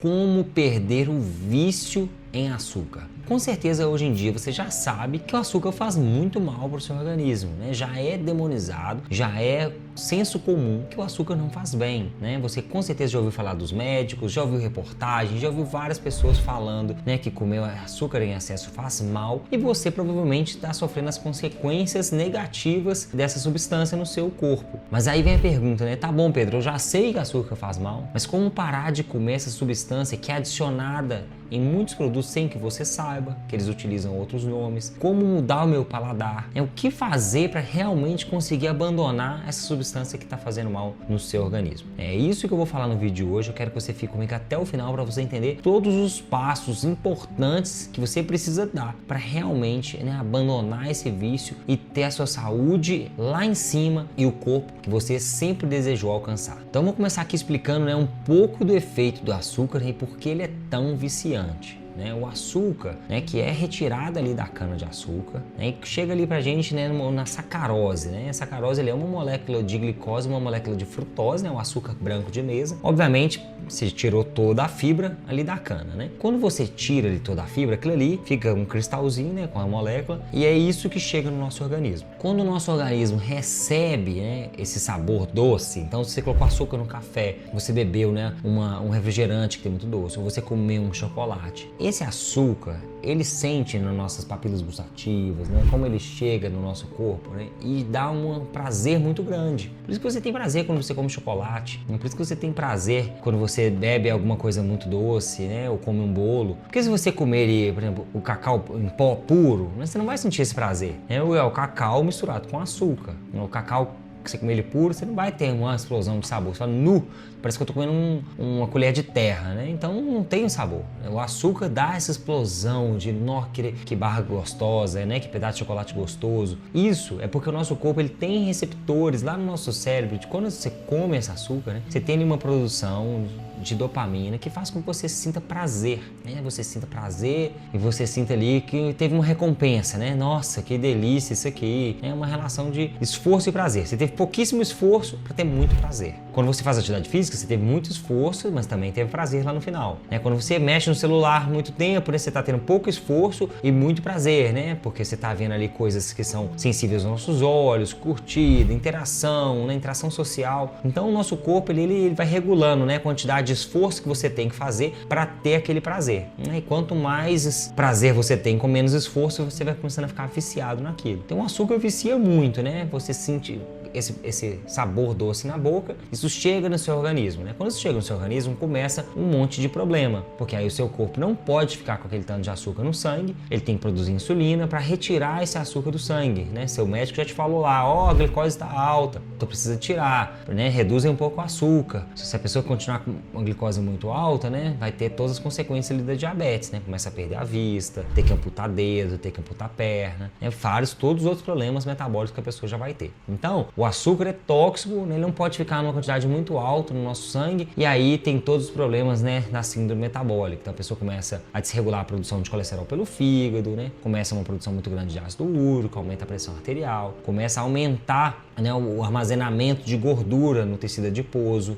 Como perder o vício em açúcar? Com certeza hoje em dia você já sabe que o açúcar faz muito mal para o seu organismo, né? Já é demonizado, já é senso comum que o açúcar não faz bem, né? Você com certeza já ouviu falar dos médicos, já ouviu reportagens, já ouviu várias pessoas falando, né, que comer açúcar em excesso faz mal e você provavelmente está sofrendo as consequências negativas dessa substância no seu corpo. Mas aí vem a pergunta, né? Tá bom, Pedro, eu já sei que açúcar faz mal, mas como parar de comer essa substância que é adicionada em muitos produtos sem que você saiba, que eles utilizam outros nomes? Como mudar o meu paladar? O que fazer para realmente conseguir abandonar essa substância que está fazendo mal no seu organismo? É isso que eu vou falar no vídeo de hoje. Eu quero que você fique comigo até o final para você entender todos os passos importantes que você precisa dar para realmente, né, abandonar esse vício e ter a sua saúde lá em cima e o corpo que você sempre desejou alcançar. Então vamos começar aqui explicando, né, um pouco do efeito do açúcar e por que ele é tão viciante. O açúcar, né, que é retirado ali da cana de açúcar, né, e chega ali pra gente, né, na sacarose, né? A sacarose ele é uma molécula de glicose, uma molécula de frutose, né, o açúcar branco de mesa. Obviamente, você tirou toda a fibra ali da cana, né? Quando você tira ali toda a fibra, aquilo ali fica um cristalzinho, né, com a molécula, e é isso que chega no nosso organismo. Quando o nosso organismo recebe, né, esse sabor doce, então se você colocou açúcar no café, você bebeu, né, um refrigerante que tem muito doce, ou você comeu um chocolate, esse açúcar, ele sente nas nossas papilas gustativas, né, como ele chega no nosso corpo, né, e dá um prazer muito grande. Por isso que você tem prazer quando você come chocolate, né, por isso que você tem prazer quando você bebe alguma coisa muito doce, né, ou come um bolo. Porque se você comer, por exemplo, o cacau em pó puro, né, você não vai sentir esse prazer. É o cacau misturado com açúcar. O cacau que você comer ele puro, você não vai ter uma explosão de sabor. Você fala, parece que eu tô comendo uma colher de terra, né? Então não tem um sabor. O açúcar dá essa explosão de, que barra gostosa, né? Que pedaço de chocolate gostoso. Isso é porque o nosso corpo ele tem receptores lá no nosso cérebro. De quando você come esse açúcar, né? Você tem ali uma produção de dopamina que faz com que você sinta prazer, né? Você sinta prazer e você sinta ali que teve uma recompensa, né? Nossa, que delícia isso aqui. É uma relação de esforço e prazer. Você teve pouquíssimo esforço para ter muito prazer. Quando você faz atividade física, você teve muito esforço, mas também teve prazer lá no final, né? Quando você mexe no celular muito tempo, né? Você está tendo pouco esforço e muito prazer, né? Porque você está vendo ali coisas que são sensíveis aos nossos olhos, curtida, interação, né? Interação social. Então o nosso corpo ele vai regulando, né? A quantidade de esforço que você tem que fazer para ter aquele prazer, né? E quanto mais prazer você tem com menos esforço, você vai começando a ficar viciado naquilo. Então o açúcar vicia muito, né? Você sente esse sabor doce na boca, isso chega no seu organismo, né? Quando isso chega no seu organismo, começa um monte de problema, porque aí o seu corpo não pode ficar com aquele tanto de açúcar no sangue, ele tem que produzir insulina para retirar esse açúcar do sangue, né? Seu médico já te falou lá, a glicose está alta, então precisa tirar, né? Reduzem um pouco o açúcar. Se a pessoa continuar com uma glicose muito alta, né, vai ter todas as consequências ali da diabetes, né? Começa a perder a vista, ter que amputar dedo, ter que amputar perna, né? Todos os outros problemas metabólicos que a pessoa já vai ter. Então, o açúcar é tóxico, né? Ele não pode ficar numa quantidade muito alta no nosso sangue e aí tem todos os problemas, né, da síndrome metabólica. Então a pessoa começa a desregular a produção de colesterol pelo fígado, né? Começa uma produção muito grande de ácido úrico, aumenta a pressão arterial, começa a aumentar, né, o armazenamento de gordura no tecido adiposo,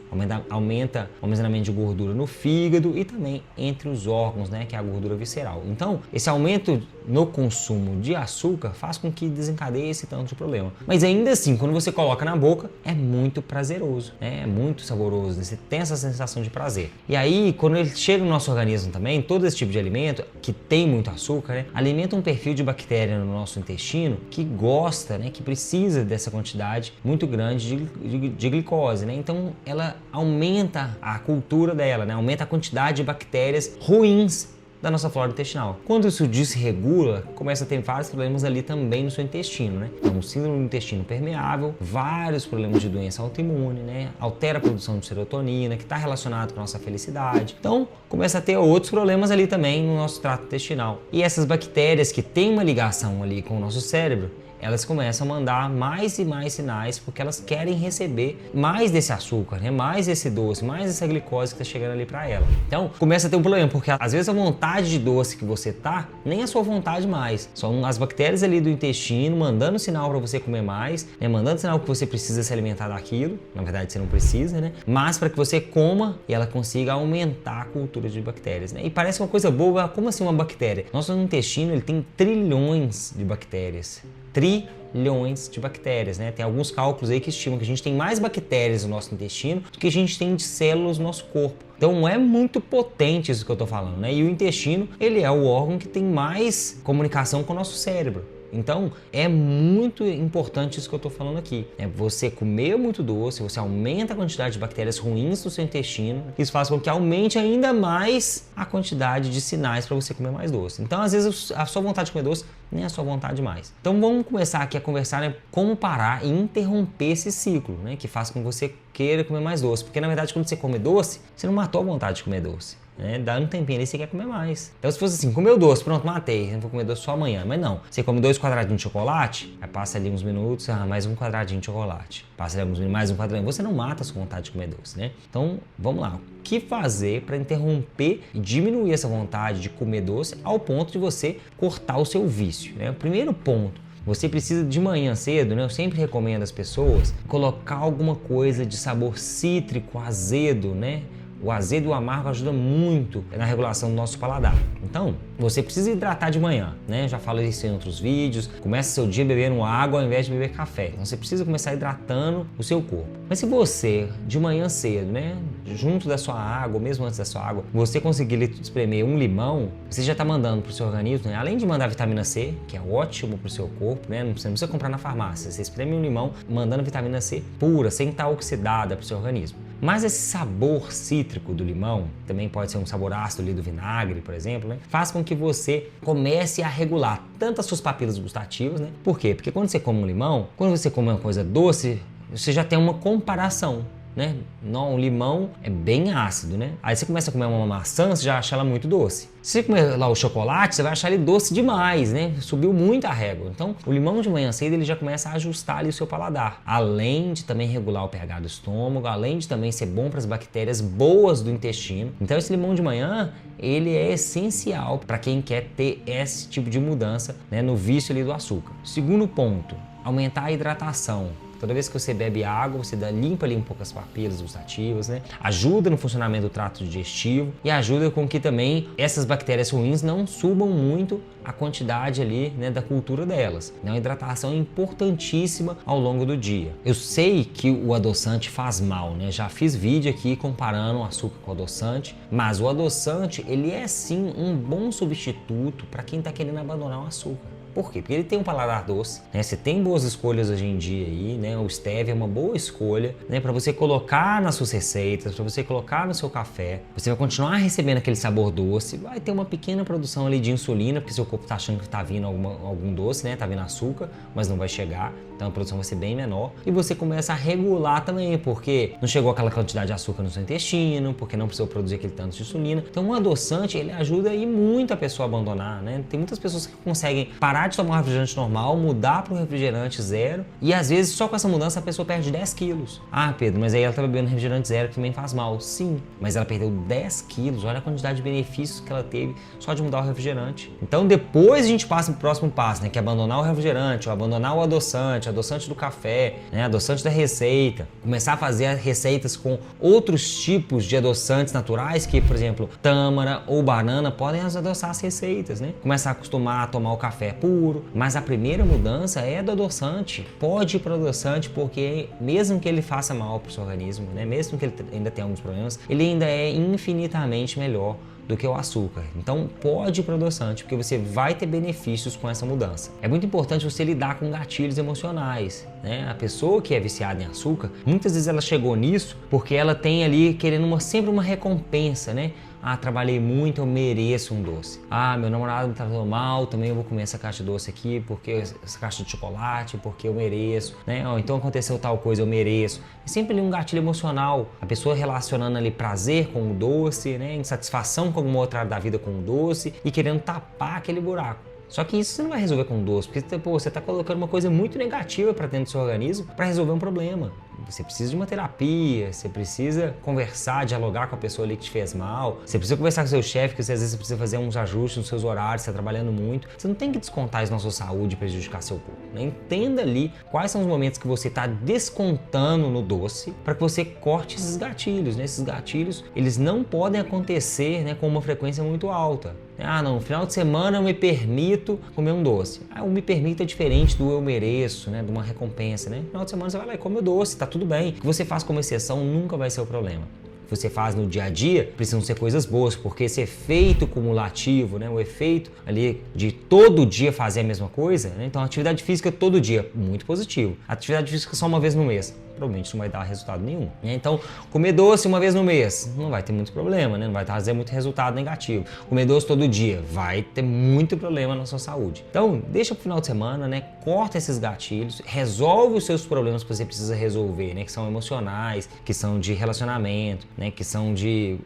aumenta o armazenamento de gordura no fígado e também entre os órgãos, né, que é a gordura visceral. Então, esse aumento no consumo de açúcar faz com que desencadeie esse tanto de problema. Mas ainda assim, quando você coloca na boca, é muito prazeroso, né? É muito saboroso, né? Você tem essa sensação de prazer. E aí, quando ele chega no nosso organismo também, todo esse tipo de alimento que tem muito açúcar, né, alimenta um perfil de bactéria no nosso intestino que gosta, né, que precisa dessa quantidade muito grande de glicose, né? Então, ela aumenta a cultura dela, né? Aumenta a quantidade de bactérias ruins da nossa flora intestinal. Quando isso desregula, começa a ter vários problemas ali também no seu intestino, né? Então, síndrome do intestino permeável, vários problemas de doença autoimune, né? Altera a produção de serotonina, que está relacionado com a nossa felicidade. Então, começa a ter outros problemas ali também no nosso trato intestinal. E essas bactérias que têm uma ligação ali com o nosso cérebro, elas começam a mandar mais e mais sinais porque elas querem receber mais desse açúcar, né? Mais esse doce, mais essa glicose que está chegando ali para ela. Então, começa a ter um problema, porque às vezes a vontade de doce que você tá, nem é a sua vontade mais. São as bactérias ali do intestino mandando sinal para você comer mais, né? Mandando sinal que você precisa se alimentar daquilo. Na verdade, você não precisa, né? Mas para que você coma e ela consiga aumentar a cultura de bactérias, né? E parece uma coisa boba, como assim uma bactéria? Nosso intestino, ele tem trilhões de bactérias. Trilhões de bactérias, né? Tem alguns cálculos aí que estimam que a gente tem mais bactérias no nosso intestino do que a gente tem de células no nosso corpo. Então é muito potente isso que eu tô falando, né? E o intestino, ele é o órgão que tem mais comunicação com o nosso cérebro. Então, é muito importante isso que eu estou falando aqui. Você comer muito doce, você aumenta a quantidade de bactérias ruins no seu intestino. Isso faz com que aumente ainda mais a quantidade de sinais para você comer mais doce. Então, às vezes, a sua vontade de comer doce nem é a sua vontade mais. Então, vamos começar aqui a conversar, né, como parar e interromper esse ciclo, né, que faz com que você queira comer mais doce. Porque, na verdade, quando você come doce, você não matou a vontade de comer doce. Dá um tempinho ali, você quer comer mais. Então, se fosse assim, comeu doce, pronto, matei, não vou comer doce só amanhã. Mas não, você come 2 quadradinhos de chocolate, aí passa ali uns minutos, mais um quadradinho de chocolate. Passa ali uns minutos, mais um quadradinho. Você não mata a sua vontade de comer doce, né? Então, vamos lá. O que fazer para interromper e diminuir essa vontade de comer doce ao ponto de você cortar o seu vício, né? O primeiro ponto, você precisa de manhã cedo, né? Eu sempre recomendo às pessoas colocar alguma coisa de sabor cítrico, azedo, né? O azedo e o amargo ajudam muito na regulação do nosso paladar. Então, você precisa hidratar de manhã, né? Já falei isso em outros vídeos. Começa seu dia bebendo água ao invés de beber café. Então, você precisa começar hidratando o seu corpo. Mas se você, de manhã cedo, né? Junto da sua água, ou mesmo antes da sua água, você conseguir espremer um limão, você já está mandando para o seu organismo, né? Além de mandar vitamina C, que é ótimo para o seu corpo, né? Você não precisa comprar na farmácia. Você espreme um limão, mandando vitamina C pura, sem estar oxidada para o seu organismo. Mas esse sabor cítrico do limão, também pode ser um sabor ácido ali do vinagre, por exemplo, né? Faz com que você comece a regular tanto as suas papilas gustativas, né? Por quê? Porque quando você come um limão, quando você come uma coisa doce, você já tem uma comparação, né? Não, o limão é bem ácido, né? Aí você começa a comer uma maçã, você já acha ela muito doce. Se você comer lá o chocolate, você vai achar ele doce demais, né? Subiu muito a régua. Então, o limão de manhã cedo, ele já começa a ajustar ali o seu paladar. Além de também regular o pH do estômago, além de também ser bom para as bactérias boas do intestino. Então, esse limão de manhã, ele é essencial para quem quer ter esse tipo de mudança, né, no vício ali do açúcar. Segundo ponto, aumentar a hidratação. Toda vez que você bebe água, você limpa ali um pouco as papilas gustativas, né? Ajuda no funcionamento do trato digestivo e ajuda com que também essas bactérias ruins não subam muito a quantidade ali, né, da cultura delas. Então, a hidratação é importantíssima ao longo do dia. Eu sei que o adoçante faz mal, né? Já fiz vídeo aqui comparando o açúcar com o adoçante, mas o adoçante, ele é sim um bom substituto para quem está querendo abandonar o açúcar. Por quê? Porque ele tem um paladar doce, né? Você tem boas escolhas hoje em dia aí, né? O stevia é uma boa escolha, né? Para você colocar nas suas receitas, para você colocar no seu café. Você vai continuar recebendo aquele sabor doce, vai ter uma pequena produção ali de insulina, porque seu corpo tá achando que tá vindo algum doce, né? Tá vindo açúcar, mas não vai chegar. Então a produção vai ser bem menor. E você começa a regular também, porque não chegou aquela quantidade de açúcar no seu intestino, porque não precisou produzir aquele tanto de insulina. Então um adoçante, ele ajuda aí muito a pessoa a abandonar, né? Tem muitas pessoas que conseguem parar de tomar um refrigerante normal, mudar para um refrigerante zero e às vezes só com essa mudança a pessoa perde 10 quilos. Ah, Pedro, mas aí ela tá bebendo refrigerante zero que também faz mal. Sim, mas ela perdeu 10 quilos. Olha a quantidade de benefícios que ela teve só de mudar o refrigerante. Então depois a gente passa pro próximo passo, né? Que é abandonar o refrigerante, ou abandonar o adoçante do café, né? Adoçante da receita. Começar a fazer receitas com outros tipos de adoçantes naturais que, por exemplo, tâmara ou banana podem adoçar as receitas, né? Começar a acostumar a tomar o café puro. Mas a primeira mudança é do adoçante. Pode ir para o adoçante porque mesmo que ele faça mal para o seu organismo, né? Mesmo que ele ainda tenha alguns problemas, ele ainda é infinitamente melhor do que o açúcar. Então pode ir para o adoçante, porque você vai ter benefícios com essa mudança. É muito importante você lidar com gatilhos emocionais, né? A pessoa que é viciada em açúcar, muitas vezes ela chegou nisso porque ela tem ali querendo sempre uma recompensa, né? Ah, trabalhei muito, eu mereço um doce. Ah, meu namorado me tratou mal, também eu vou comer essa caixa de doce aqui, porque essa caixa de chocolate, porque eu mereço, né? Ou então aconteceu tal coisa, eu mereço. É sempre ali um gatilho emocional. A pessoa relacionando ali prazer com o doce, né? Insatisfação com alguma outra área da vida com o doce e querendo tapar aquele buraco. Só que isso você não vai resolver com doce, porque pô, você está colocando uma coisa muito negativa para dentro do seu organismo para resolver um problema. Você precisa de uma terapia, você precisa conversar, dialogar com a pessoa ali que te fez mal, você precisa conversar com o seu chefe, que às vezes você precisa fazer uns ajustes nos seus horários, você está trabalhando muito. Você não tem que descontar isso na sua saúde e prejudicar seu corpo, né? Entenda ali quais são os momentos que você está descontando no doce para que você corte esses gatilhos, né? Esses gatilhos, eles não podem acontecer, né, com uma frequência muito alta. Ah, não, no final de semana eu me permito comer um doce. Ah, o me permito é diferente do eu mereço, né, de uma recompensa, né? No final de semana você vai lá e come o doce, tá tudo bem. O que você faz como exceção nunca vai ser o problema. O que você faz no dia a dia precisam ser coisas boas, porque esse efeito cumulativo, né, o efeito ali de todo dia fazer a mesma coisa, né? Então, atividade física todo dia, muito positivo. Atividade física só uma vez no mês, provavelmente não vai dar resultado nenhum, né? Então, comer doce uma vez no mês não vai ter muito problema, né? Não vai trazer muito resultado negativo. Comer doce todo dia vai ter muito problema na sua saúde. Então, deixa pro final de semana, né? Corta esses gatilhos, resolve os seus problemas que você precisa resolver, né? Que são emocionais, que são de relacionamento, né? Que são de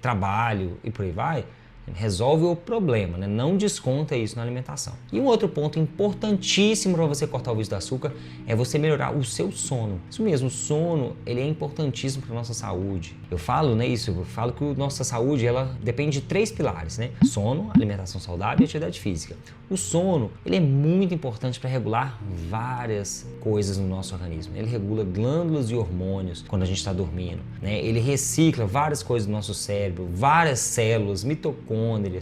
trabalho e por aí vai. Resolve o problema, né? Não desconta isso na alimentação. E um outro ponto importantíssimo para você cortar o vício do açúcar é você melhorar o seu sono. Isso mesmo, o sono, ele é importantíssimo para nossa saúde. Eu falo, né, isso, eu falo que a nossa saúde, ela depende de 3 pilares, né? Sono, alimentação saudável e atividade física. O sono, ele é muito importante para regular várias coisas no nosso organismo. Ele regula glândulas e hormônios quando a gente está dormindo, né? Ele recicla várias coisas do nosso cérebro, várias células, mitocôndrias,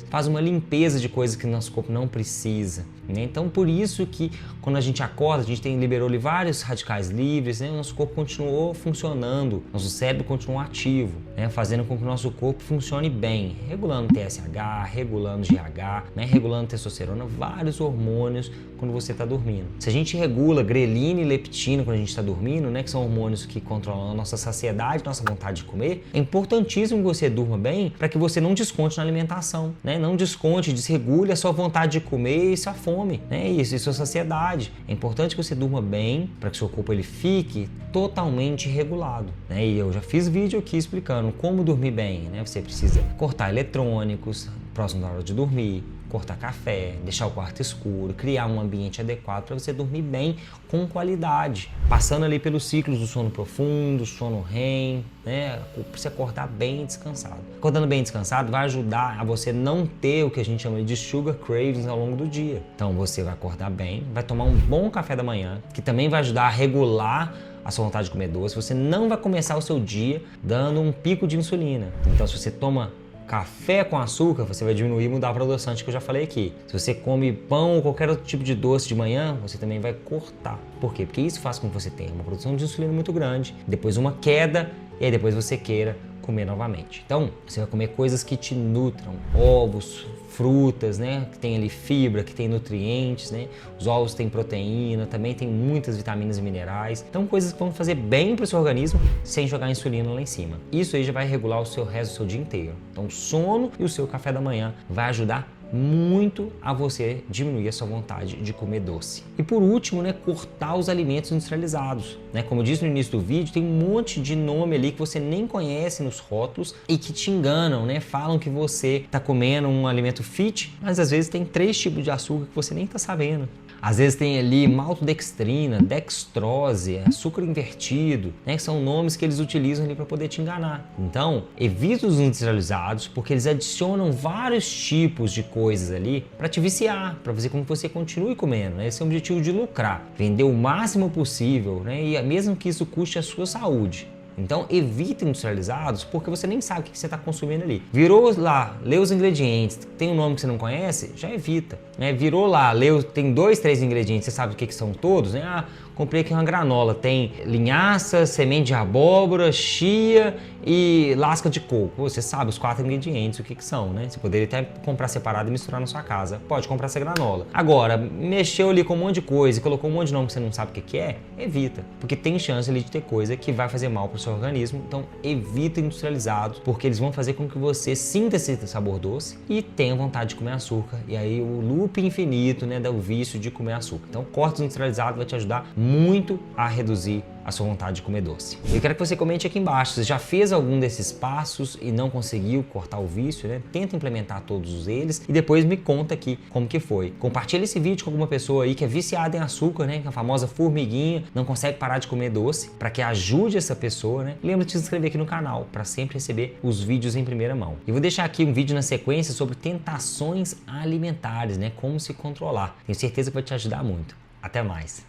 faz uma limpeza de coisas que o nosso corpo não precisa, né? Então, por isso que quando a gente acorda, a gente liberou ali vários radicais livres, né? O nosso corpo continuou funcionando, nosso cérebro continuou ativo, né? Fazendo com que o nosso corpo funcione bem, regulando TSH, regulando GH, né? Regulando testosterona, vários hormônios quando você está dormindo. Se a gente regula grelina e leptina quando a gente está dormindo, né? Que são hormônios que controlam a nossa saciedade, nossa vontade de comer, é importantíssimo que você durma bem para que você não desconte na alimentação, né? Não desconte, desregule a sua vontade de comer e sua fome, né? Isso, e sua saciedade. É importante que você durma bem para que seu corpo ele fique totalmente regulado, né? E eu já fiz vídeo aqui explicando como dormir bem, né? Você precisa cortar eletrônicos próximo da hora de dormir, cortar café, deixar o quarto escuro, criar um ambiente adequado para você dormir bem com qualidade, passando ali pelos ciclos do sono profundo, sono REM, né? Para você acordar bem descansado. Acordando bem descansado vai ajudar a você não ter o que a gente chama de sugar cravings ao longo do dia. Então você vai acordar bem, vai tomar um bom café da manhã, que também vai ajudar a regular a sua vontade de comer doce. Você não vai começar o seu dia dando um pico de insulina. Então, se você toma café com açúcar, você vai diminuir e mudar para o adoçante que eu já falei aqui. Se você come pão ou qualquer outro tipo de doce de manhã, você também vai cortar. Por quê? Porque isso faz com que você tenha uma produção de insulina muito grande, depois uma queda e aí depois você queira comer novamente. Então, você vai comer coisas que te nutram, ovos, frutas, né, que tem ali fibra, que tem nutrientes, né? Os ovos têm proteína, também tem muitas vitaminas e minerais. Então, coisas que vão fazer bem para o seu organismo sem jogar insulina lá em cima. Isso aí já vai regular o seu resto do seu dia inteiro. Então, o sono e o seu café da manhã vai ajudar muito a você diminuir a sua vontade de comer doce. E por último, né, cortar os alimentos industrializados, né? Como eu disse no início do vídeo, tem um monte de nome ali que você nem conhece nos rótulos e que te enganam, né? Falam que você está comendo um alimento fit, mas às vezes tem 3 tipos de açúcar que você nem está sabendo. Às vezes tem ali maltodextrina, dextrose, açúcar invertido, né, que são nomes que eles utilizam ali para poder te enganar. Então, evita os industrializados porque eles adicionam vários tipos de coisas ali para te viciar, para fazer com que você continue comendo, né? Esse é o objetivo de lucrar, vender o máximo possível, né, e mesmo que isso custe a sua saúde. Então evita industrializados porque você nem sabe o que você está consumindo ali. Virou lá, lê os ingredientes, tem um nome que você não conhece, já evita, né? Virou lá, tem 2, 3 ingredientes, você sabe o que são todos, né? Ah, comprei aqui uma granola, tem linhaça, semente de abóbora, chia e lasca de coco. Você sabe os 4 ingredientes, o que são, né? Você poderia até comprar separado e misturar na sua casa. Pode comprar essa granola. Agora, mexeu ali com um monte de coisa e colocou um monte de nome que você não sabe o que é, evita. Porque tem chance ali de ter coisa que vai fazer mal para o seu organismo. Então, evita industrializados, porque eles vão fazer com que você sinta esse sabor doce e tenha vontade de comer açúcar. E aí o loop infinito, né, do vício de comer açúcar. Então, corte industrializado vai te ajudar muito a reduzir a sua vontade de comer doce. Eu quero que você comente aqui embaixo, você já fez algum desses passos e não conseguiu cortar o vício, né? Tenta implementar todos eles e depois me conta aqui como que foi. Compartilha esse vídeo com alguma pessoa aí que é viciada em açúcar, né? Que é a famosa formiguinha, não consegue parar de comer doce, para que ajude essa pessoa, né? Lembra de se inscrever aqui no canal para sempre receber os vídeos em primeira mão. E vou deixar aqui um vídeo na sequência sobre tentações alimentares, né? Como se controlar. Tenho certeza que vai te ajudar muito. Até mais!